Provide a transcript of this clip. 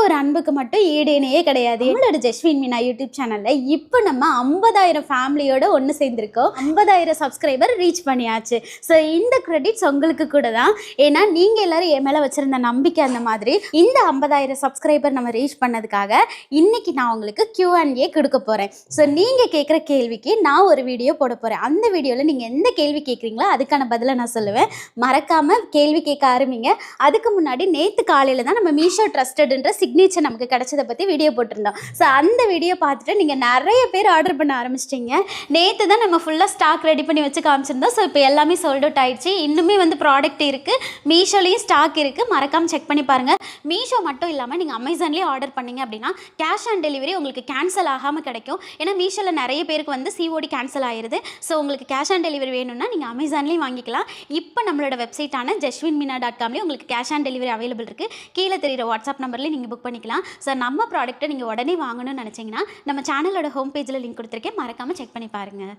ஒரு அன்புக்கு மட்டும் ஈடேனையே கிடையாது. நம்மளோட ஜஸ்வின் மீனா யூடியூப் சேனலில் இப்போ நம்ம 50,000 ஃபேமிலியோட ஒன்று சேர்ந்துருக்கோம். 50,000 சப்ஸ்கிரைபர் ரீச் பண்ணியாச்சு. ஸோ இந்த கிரெடிட்ஸ் உங்களுக்கு கூட தான். ஏன்னா நீங்கள் எல்லோரும் என் மேலே வச்சுருந்த நம்பிக்கை அந்த மாதிரி இந்த 50,000 சப்ஸ்கிரைபர் நம்ம ரீச் பண்ணதுக்காக இன்றைக்கி நான் உங்களுக்கு Q&A கொடுக்க போகிறேன். ஸோ நீங்கள் கேட்குற கேள்விக்கு நான் ஒரு வீடியோ போட போகிறேன். அந்த வீடியோவில் நீங்கள் எந்த கேள்வி கேட்குறீங்களோ அதுக்கான பதிலை நான் சொல்லுவேன். மறக்காமல் கேள்வி கேட்க ஆரம்பிங்க. அதுக்கு முன்னாடி நேற்று காலையில் தான் நம்ம மீஷோ ட்ரஸ்டட்ன்ற சிக்னேச்சர் நமக்கு கிடைச்சதை பற்றி வீடியோ போட்டிருந்தோம். ஸோ அந்த வீடியோ பார்த்துட்டு நீங்கள் நிறைய பேர் ஆர்டர் பண்ண ஆரம்பிச்சிட்டிங்க. நேற்று தான் நம்ம ஃபுல்லாக ஸ்டாக் ரெடி பண்ணி வச்சு காமிச்சிருந்தோம். ஸோ இப்போ எல்லாமே சோல்ட் அவுட் ஆயிடுச்சு. இன்னுமே ப்ராடக்ட் இருக்குது, மீஷோலையும் ஸ்டாக் இருக்குது. மறக்காமல் செக் பண்ணி பாருங்கள். மீஷோ மட்டும் இல்லாமல் நீங்கள் அமேசான்லேயே ஆர்டர் பண்ணிங்க அப்படின்னா கேஷ் ஆன் டெலிவரி உங்களுக்கு கேன்சல் ஆகாமல் கிடைக்கும். ஏன்னா மீஷோவில் நிறைய பேருக்கு COD கேன்சல் ஆயிடுது. ஸோ உங்களுக்கு கேஷ் ஆன் டெலிவரி வேணும்னா நீங்கள் அமேசான்லேயும் வாங்கிக்கலாம். இப்போ நம்மளோட வெப்சைட்டான jasvinmeena.comலேயே உங்களுக்கு கேஷ் ஆன் டெலிவரி அவைலபிள் இருக்குது. கீழே தெரியுற வாட்ஸ்அப் நம்பர்லேயே நீங்கள் புக் பண்ணிக்கலாம். ஸோ நம்ம ப்ராடக்ட்டை நீங்கள் உடனே வாங்கணும்னு நினச்சிங்கன்னா நம்ம சேனலோட ஹோம் பேஜில் லிங்க் கொடுத்துருக்கேன். மறக்காமல் செக் பண்ணி பாருங்கள்.